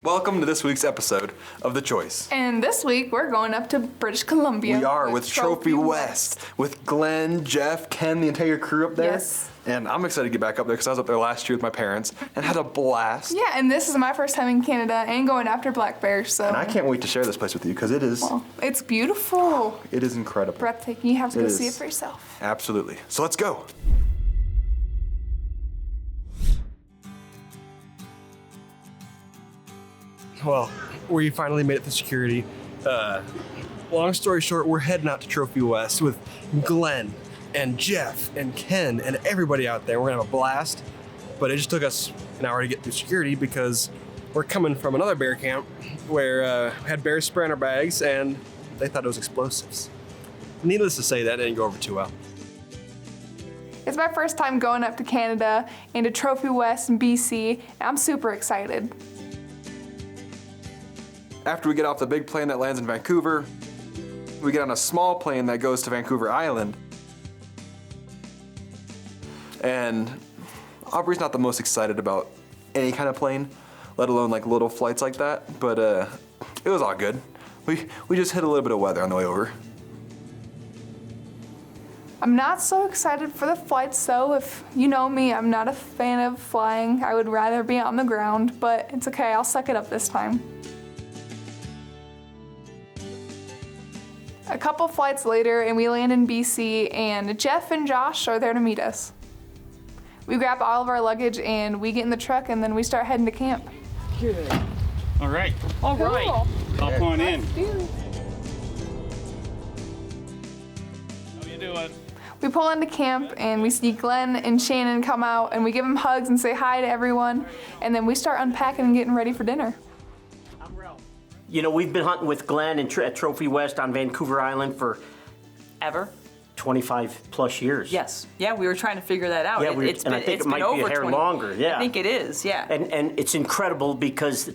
Welcome to this week's episode of The Choice. And this week, we're going up to British Columbia. We are with Trophy West, with Glenn, Geoff, Ken, the entire crew up there. Yes. And I'm excited to get back up there because I was up there last year with my parents and had a blast. Yeah, and this is my first time in Canada and going after black bears, so. And I can't wait to share this place with you because it is. Well, it's beautiful. It is incredible. Breathtaking. You have to go see it for yourself. Absolutely. So let's go. Well, we finally made it to security. Long story short, we're heading out to Trophy West with Glenn and Geoff and Ken and everybody out there. We're gonna have a blast, but it just took us an hour to get through security because we're coming from another bear camp where we had bear spray in our bags and they thought it was explosives. Needless to say, that didn't go over too well. It's my first time going up to Canada and to Trophy West in BC, and I'm super excited. After we get off the big plane that lands in Vancouver, we get on a small plane that goes to Vancouver Island. And Aubrey's not the most excited about any kind of plane, let alone like little flights like that, but it was all good. We just hit a little bit of weather on the way over. I'm not so excited for the flights though. If you know me, I'm not a fan of flying. I would rather be on the ground, but it's okay, I'll suck it up this time. A couple flights later and we land in BC and Geoff and Josh are there to meet us. We grab all of our luggage and we get in the truck and then we start heading to camp. Good. All right. All right. Hop on in. Let's do it. How you doing? We pull into camp and we see Glenn and Shannon come out and we give them hugs and say hi to everyone, and then we start unpacking and getting ready for dinner. You know, we've been hunting with Glenn and at Trophy West on Vancouver Island for Ever? 25 plus years. Yes. Yeah, we were trying to figure that out. Yeah, I think it might be a hair longer. Yeah. I think it is. Yeah. And it's incredible because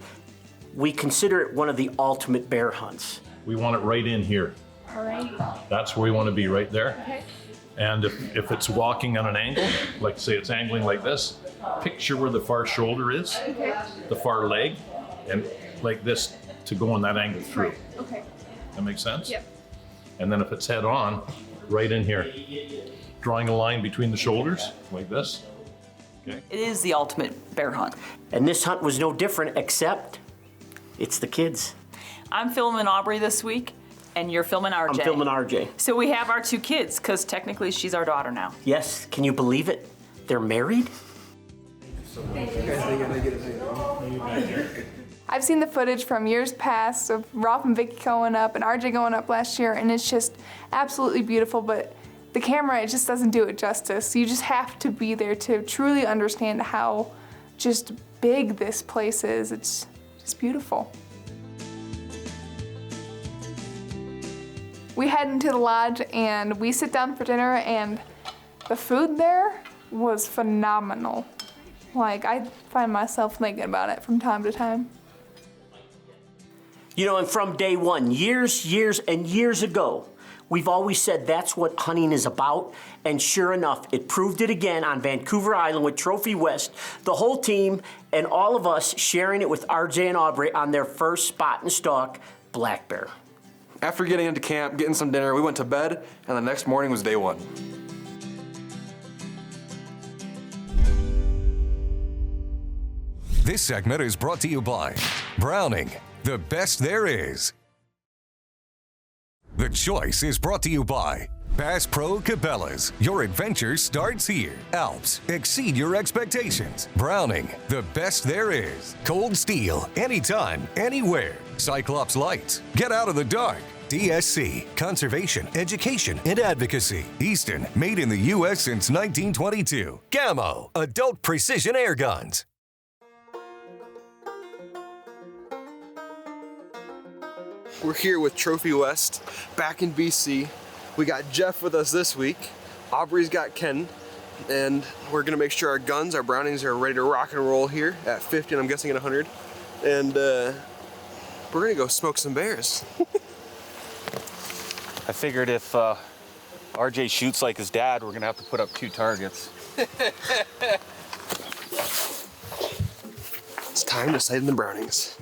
we consider it one of the ultimate bear hunts. We want it right in here. All right. That's where we want to be, right there. Okay. And if it's walking on an angle, like say it's angling like this, picture where the far shoulder is, the far leg, and like this to go on that angle through. Okay. That makes sense? Yep. And then if it's head on, right in here. Drawing a line between the shoulders, like this. Okay. It is the ultimate bear hunt. And this hunt was no different, except it's the kids. I'm filming Aubrey this week, and you're filming RJ. I'm filming RJ. So we have our two kids, because technically she's our daughter now. Yes, can you believe it? They're married? I've seen the footage from years past of Rolf and Vicky going up and RJ going up last year, and it's just absolutely beautiful, but the camera, it just doesn't do it justice. You just have to be there to truly understand how just big this place is. It's just beautiful. We head into the lodge and we sit down for dinner, and the food there was phenomenal. Like, I find myself thinking about it from time to time. You know, and from day one, years and years ago, we've always said that's what hunting is about, and sure enough, it proved it again on Vancouver Island with Trophy West, the whole team and all of us sharing it with RJ and Aubrey on their first Spot-and-Stalk black bear. After getting into camp, getting some dinner, we went to bed, and the next morning was day one. This segment is brought to you by Browning, the best there is. The Choice is brought to you by Bass Pro Cabela's. Your adventure starts here. Alps, exceed your expectations. Browning, the best there is. Cold Steel, anytime, anywhere. Cyclops Lights, get out of the dark. DSC, Conservation, Education, and Advocacy. Easton, made in the U.S. since 1922. Camo, adult precision air guns. We're here with Trophy West, back in BC. We got Geoff with us this week. Aubrey's got Ken, and we're gonna make sure our guns, our Brownings, are ready to rock and roll here at 50, and I'm guessing at 100. And we're gonna go smoke some bears. I figured if RJ shoots like his dad, we're gonna have to put up 2 targets. It's time to sight in the Brownings.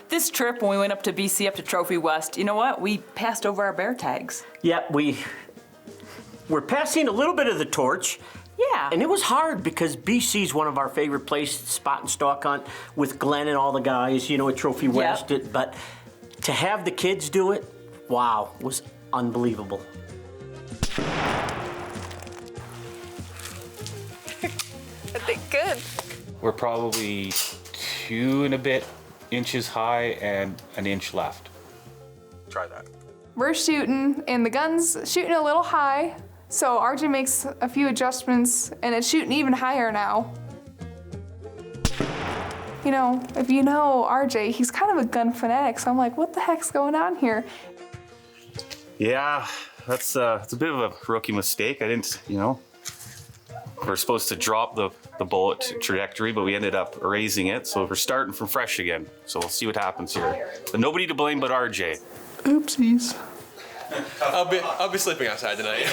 This trip, when we went up to BC, up to Trophy West, you know what? We passed over our bear tags. Yeah, we're passing a little bit of the torch. Yeah. And it was hard because BC's one of our favorite places to spot and stalk hunt with Glenn and all the guys, you know, at Trophy West. But to have the kids do it, wow, was unbelievable. I think good. We're probably 2 and a bit inches high and an inch left. Try that. We're shooting, and the gun's shooting a little high, so RJ makes a few adjustments, and it's shooting even higher now. You know, if you know RJ, he's kind of a gun fanatic, so I'm like, what the heck's going on here? Yeah, it's a bit of a rookie mistake. I didn't, you know, we're supposed to drop the bullet trajectory, but we ended up erasing it. So we're starting from fresh again. So we'll see what happens here. But nobody to blame but RJ. Oopsies. I'll be sleeping outside tonight.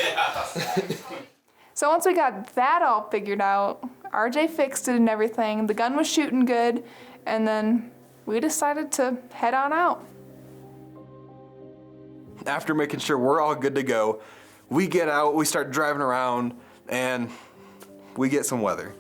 So once we got that all figured out, RJ fixed it and everything, the gun was shooting good, and then we decided to head on out. After making sure we're all good to go, we get out, we start driving around, and we get some weather.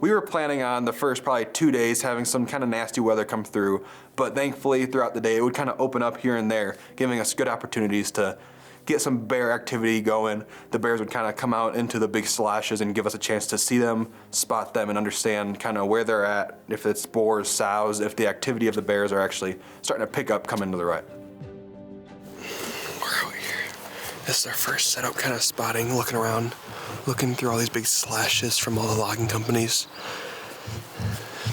We were planning on the first probably 2 days having some kind of nasty weather come through, but thankfully throughout the day it would kind of open up here and there, giving us good opportunities to get some bear activity going. The bears would kind of come out into the big slashes and give us a chance to see them, spot them, and understand kind of where they're at, if it's boars, sows, if the activity of the bears are actually starting to pick up coming to the right. We're out here. This is our first setup, kind of spotting, looking around, looking through all these big slashes from all the logging companies.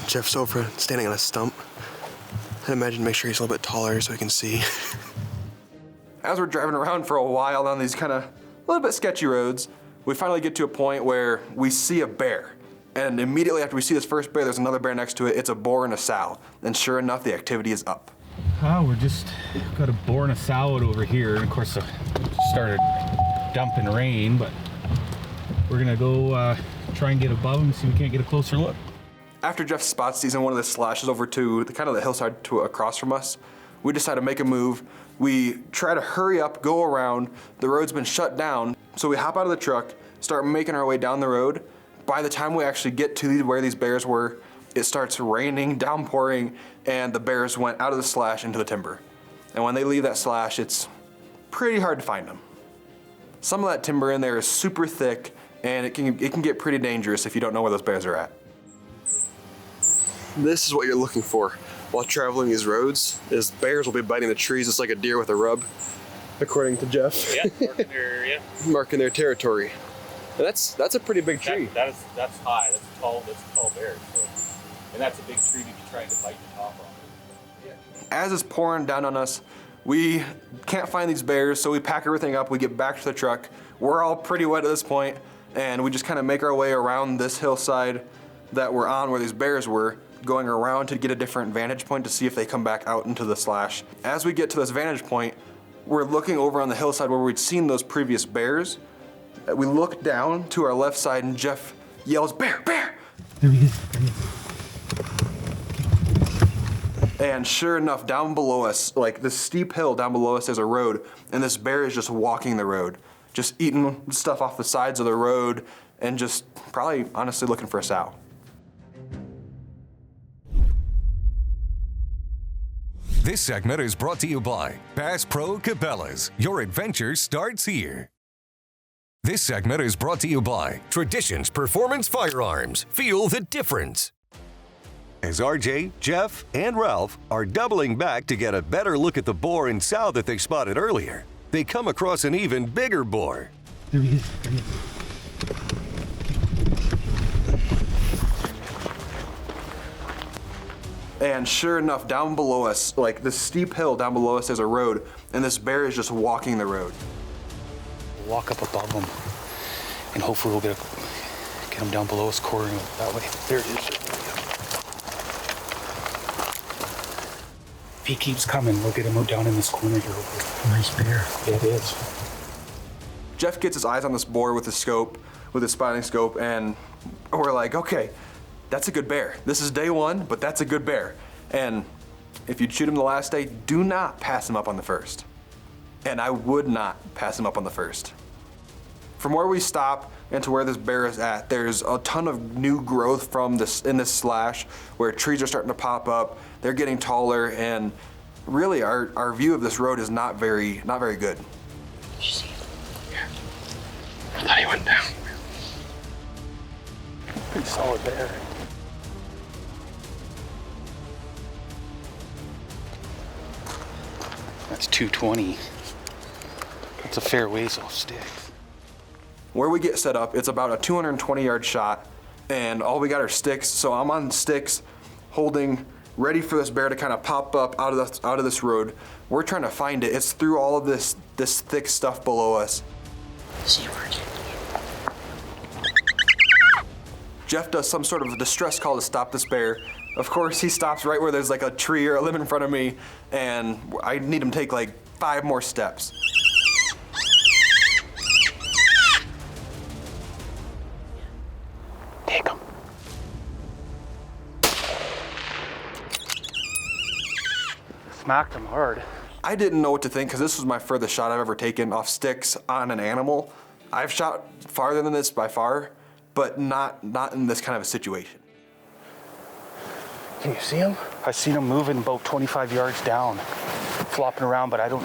Geoff's over standing on a stump. I'd imagine make sure he's a little bit taller so he can see. As we're driving around for a while on these kind of a little bit sketchy roads, we finally get to a point where we see a bear. And immediately after we see this first bear, there's another bear next to it. It's a boar and a sow. And sure enough, the activity is up. We're just got a boar and a sow out over here, and of course it started dumping rain, but we're gonna go try and get above them, see if we can't get a closer look. After Geoff spots these in one of the slashes over to the kind of the hillside to across from us, we decide to make a move. We try to hurry up, go around. The road's been shut down, so we hop out of the truck, start making our way down the road. By the time we actually get to where these bears were, it starts raining, downpouring, and the bears went out of the slash into the timber. And when they leave that slash, it's pretty hard to find them. Some of that timber in there is super thick, and it can get pretty dangerous if you don't know where those bears are at. This is what you're looking for while traveling these roads, is bears will be biting the trees just like a deer with a rub, according to Geoff. Yeah, Marking their territory. And that's a pretty big tree. That's high. That's a tall bear. So, and that's a big tree to be trying to bite the top off. As it's pouring down on us, we can't find these bears, so we pack everything up, we get back to the truck. We're all pretty wet at this point, and we just kind of make our way around this hillside that we're on where these bears were, going around to get a different vantage point to see if they come back out into the slash. As we get to this vantage point, we're looking over on the hillside where we'd seen those previous bears. We look down to our left side and Geoff yells, "Bear, bear!" There he is. And sure enough, down below us, like this steep hill down below us, there's a road, and this bear is just walking the road, just eating stuff off the sides of the road, and just probably honestly looking for a sow. This segment is brought to you by Bass Pro Cabela's. Your adventure starts here. This segment is brought to you by Traditions Performance Firearms. Feel the difference. As RJ, Geoff, and Ralph are doubling back to get a better look at the boar and sow that they spotted earlier, they come across an even bigger boar. There he is. And sure enough, down below us, like this steep hill down below us, there's a road, and this bear is just walking the road. Walk up above them, and hopefully we'll get him down below us, quartering that way. There it is. If he keeps coming, we'll get him out down in this corner here. Nice bear. Yeah, it is. Geoff gets his eyes on this boar with his scope, with his spotting scope, and we're like, okay, that's a good bear. This is day one, but that's a good bear. And if you shoot him the last day, do not pass him up on the first. And I would not pass him up on the first. From where we stop and to where this bear is at, there's a ton of new growth from this in this slash where trees are starting to pop up, they're getting taller, and really our view of this road is not very good. Did you see him? Yeah. I thought he went down. Pretty solid bear. That's 220. That's a fair ways off stick. Where we get set up, it's about a 220-yard shot, and all we got are sticks. So I'm on sticks, holding, ready for this bear to kind of pop up out of this road. We're trying to find it. It's through all of this thick stuff below us. Geoff does some sort of a distress call to stop this bear. Of course, he stops right where there's like a tree or a limb in front of me, and I need him to take like 5 more steps. Take him. Smacked him hard. I didn't know what to think because this was my furthest shot I've ever taken off sticks on an animal. I've shot farther than this by far, but not in this kind of a situation. Can you see him? I seen him moving about 25 yards down, flopping around, but I don't.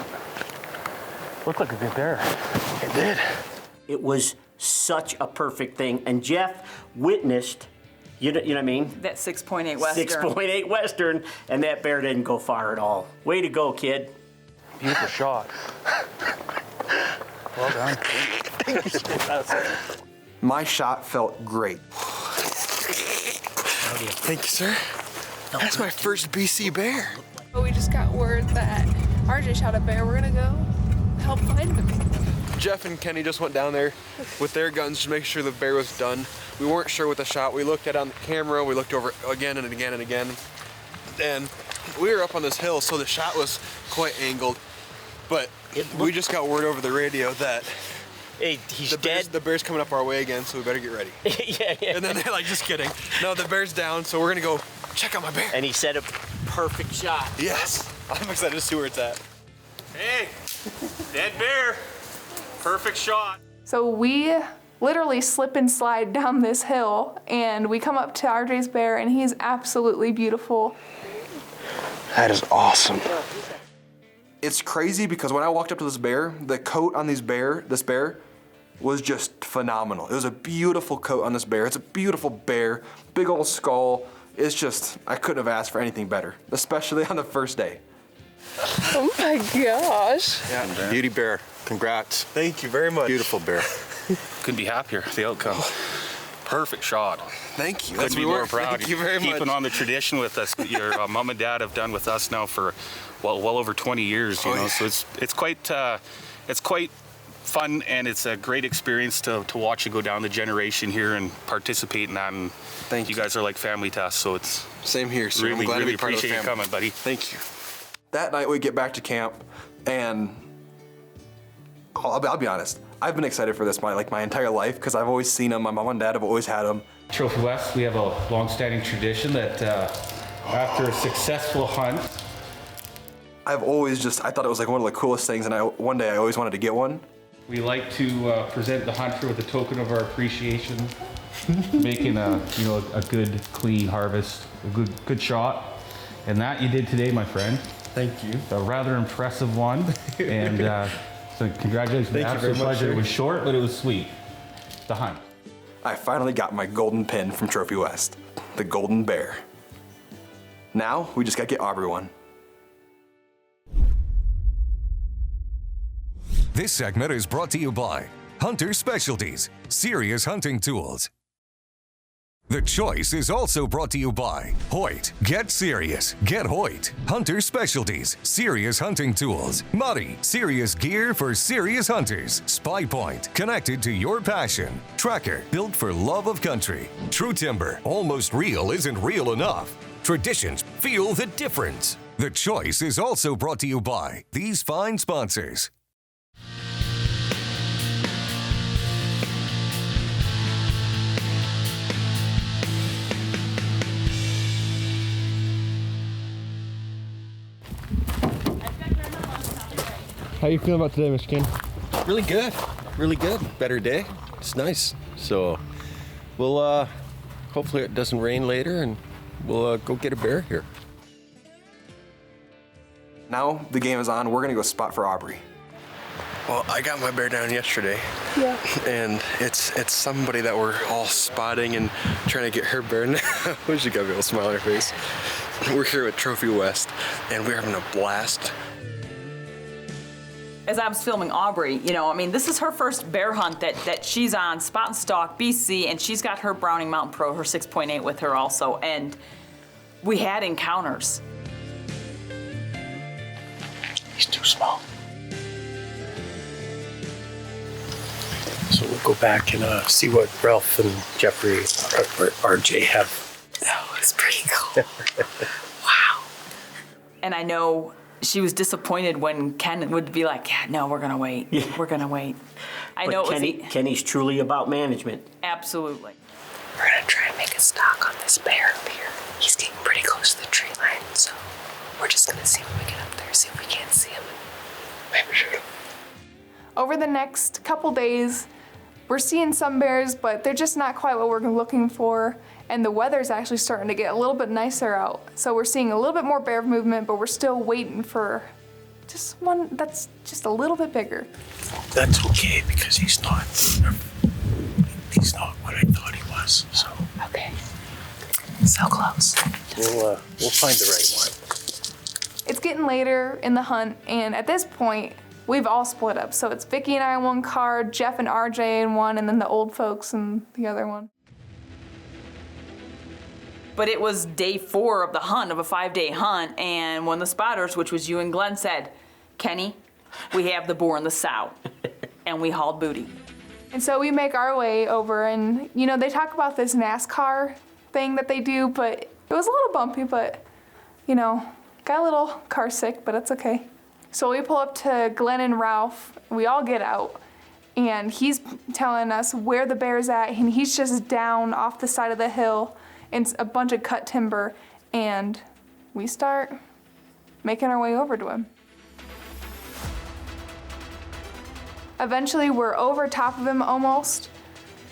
Looked like a good bear. It did. It was such a perfect thing. And Geoff witnessed, you know what I mean? That 6.8 Western. 6.8 Western, and that bear didn't go far at all. Way to go, kid. Beautiful shot. Well done. My shot felt great. Thank you, sir. That's my first BC bear. We just got word that RJ shot a bear. We're gonna go help find him. Geoff and Kenny just went down there with their guns to make sure the bear was done. We weren't sure with the shot. We looked at it on the camera. We looked over it again and again and again. And we were up on this hill, so the shot was quite angled. But we just got word over the radio that Hey, he's dead. The bear's coming up our way again, so we better get ready. yeah. And then they're like, just kidding. No, the bear's down, so we're gonna go check out my bear. And he said a perfect shot. Yes, I'm excited to see where it's at. Hey, dead bear. Perfect shot. So we literally slip and slide down this hill, and we come up to RJ's bear, and he's absolutely beautiful. That is awesome. It's crazy because when I walked up to this bear, the coat on this bear was just phenomenal. It was a beautiful coat on this bear. It's a beautiful bear, big old skull. It's just, I couldn't have asked for anything better, especially on the first day. Oh my gosh. Yeah, beauty bear. Congrats. Thank you very much. Beautiful bear. Couldn't be happier, the outcome. Perfect shot. Thank you. Couldn't be more proud. Thank you very much. Keeping on the tradition with us. Your mom and dad have done with us now for well over 20 years, you know. Yeah. So it's quite fun, and it's a great experience to watch you go down the generation here and participate in that. And Thank you guys are like family to us, so it's same here, sir. really, I'm glad to really be part of the appreciate you family. coming, buddy. Thank you. That night we get back to camp, and I'll be honest. I've been excited for this my entire life because I've always seen them. My mom and dad have always had them. Trophy West, we have a long-standing tradition that after a successful hunt, I thought it was like one of the coolest things, and one day I always wanted to get one. we like to present the hunter with a token of our appreciation, making a good, clean harvest, a good shot, and that you did today, my friend. Thank you. A rather impressive one, and so congratulations. Thank you very much, Pleasure. sir. It was short, but it was sweet. The hunt. I finally got my golden pin from Trophy West, the golden bear. Now we just gotta get Aubrey one. This segment is brought to you by Hunter Specialties, serious hunting tools. The choice is also brought to you by Hoyt. Get serious. Get Hoyt. Hunter Specialties. Serious hunting tools. Muddy. Serious gear for serious hunters. Spy Point. Connected to your passion. Tracker. Built for love of country. True Timber. Almost real isn't real enough. Traditions. Feel the difference. The choice is also brought to you by these fine sponsors. How you feeling about today, Mr. Ken? Really good. Really good. Better day. It's nice. So we'll hopefully it doesn't rain later and we'll go get a bear here. Now the game is on. We're gonna go spot for Aubrey. Well, I got my bear down yesterday. Yeah. And it's somebody that we're all spotting and trying to get her bear now. She got a little smile on her face. We're here at Trophy West and we're having a blast. As I was filming Aubrey, you know, I mean, this is her first bear hunt that she's on, Spot-and-Stalk, BC, and she's got her Browning Mountain Pro, her 6.8 with her also, and we had encounters. He's too small. So we'll go back and see what Ralph and Jeffrey or RJ have. That was pretty cool. Wow. And I know she was disappointed when Ken would be like, yeah, no, we're gonna wait. Yeah. We're gonna wait. I know Kenny's truly about management. Absolutely. We're gonna try and make a stalk on this bear up here. He's getting pretty close to the tree line, so we're just gonna see when we get up there, see if we can't see him, and maybe shoot him. Over the next couple days, we're seeing some bears, but they're just not quite what we're looking for. And the weather's actually starting to get a little bit nicer out. So we're seeing a little bit more bear movement, but we're still waiting for just one that's just a little bit bigger. That's okay because he's not what I thought he was. So okay, so close. We'll find the right one. It's getting later in the hunt, and at this point, we've all split up. So it's Vicky and I in one car, Geoff and RJ in one, and then the old folks in the other one. But it was day 4 of the hunt, of a 5-day hunt, and when the spotters, which was you and Glenn, said, Kenny, we have the boar in the sow, and we hauled booty. And so we make our way over, and you know, they talk about this NASCAR thing that they do, but it was a little bumpy, but you know, got a little car sick, but it's okay. So we pull up to Glenn and Ralph, we all get out, and he's telling us where the bear's at, and he's just down off the side of the hill in a bunch of cut timber, and we start making our way over to him. Eventually we're over top of him almost,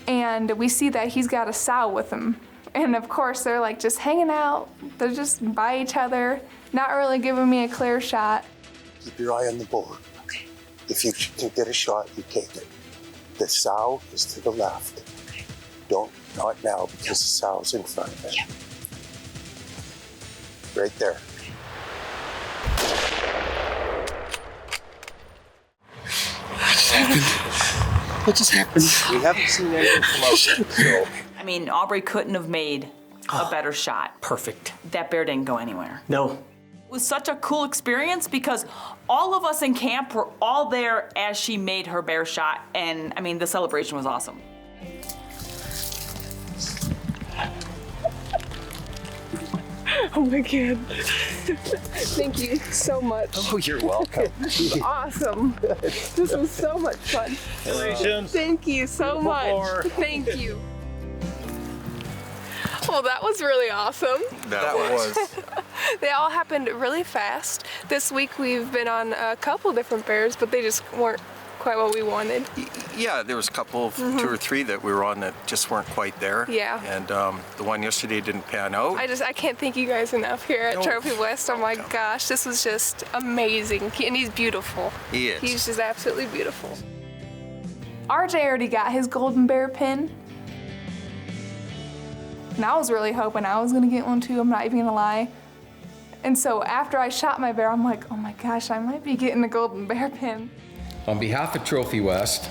and we see that he's got a sow with him. And of course they're like just hanging out, they're just by each other, not really giving me a clear shot. Keep your eye on the board. Okay. If you can get a shot, you take it. The sow is to the left. Okay. Not now, because the sow's in front of it. Yeah. Right there. What just happened? We haven't seen anything come out yet, so. I mean, Aubrey couldn't have made a better shot. Perfect. That bear didn't go anywhere. No. It was such a cool experience because all of us in camp were all there as she made her bear shot, and I mean, the celebration was awesome. Oh my God. Thank you so much. Oh, you're welcome. This is awesome. This was so much fun. Congratulations. Thank you so much. Thank you. Well, that was really awesome. That was. They all happened really fast. This week we've been on a couple different bears, but they just weren't quite what we wanted. Yeah, there was a couple of 2 or 3 that we were on that just weren't quite there. Yeah. And the one yesterday didn't pan out. I can't thank you guys enough here at Trophy West. Oh my gosh, this was just amazing. And he's beautiful. He is. He's just absolutely beautiful. RJ already got his golden bear pin. And I was really hoping I was gonna get one too, I'm not even gonna lie. And so after I shot my bear, I'm like, oh my gosh, I might be getting the golden bear pin. On behalf of Trophy West,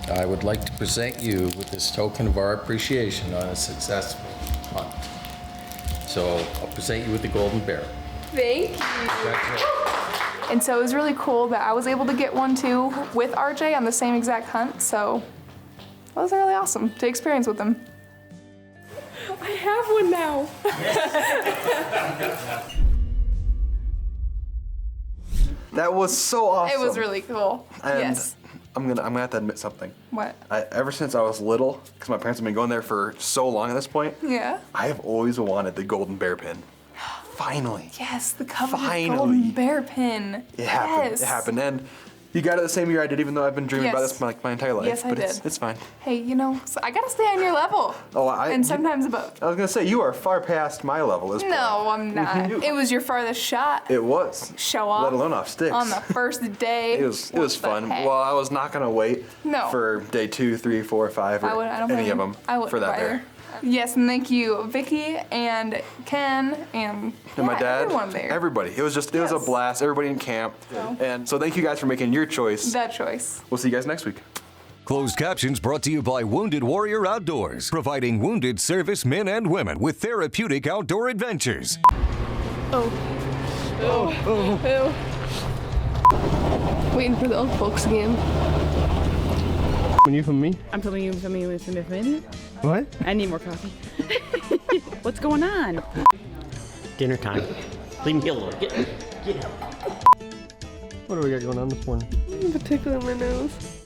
I would like to present you with this token of our appreciation on a successful hunt. So I'll present you with the golden bear. Thank you. And so it was really cool that I was able to get one too with RJ on the same exact hunt. So it was really awesome to experience with him. I have one now. That was so awesome. It was really cool. And yes. I'm gonna have to admit something. What? Ever since I was little, because my parents have been going there for so long at this point, Yeah. I have always wanted the golden bear pin. Finally. Yes, the coveted Finally. golden bear pin. It happened. Yes. It happened. And You got it the same year I did, even though I've been dreaming about Yes. this my entire life. Yes, I but did. It's fine. Hey, you know, so I gotta stay on your level. Oh, and sometimes above. I was gonna say you are far past my level as No, I'm not. It was your farthest shot. It was. Show off. Let alone off sticks. On the first day. It was What fun. the heck? Well, I was not gonna wait No. for day 2, 3, 4, 5, or I don't any blame of you. them I wouldn't for that either. bear. Yes, and thank you, Vicky and Ken and My dad, everyone there. everybody. It was a blast. Everybody in camp, and so thank you guys for making your choice. That choice. We'll see you guys next week. Closed captions brought to you by Wounded Warrior Outdoors, providing wounded service men and women with therapeutic outdoor adventures. Waiting for the old folks again. When you from me? I'm filming you with some information. What? I need more coffee. What's going on? Dinner time. Leave me alone. Get out. What do we got going on this morning? I have a tickle in my nose.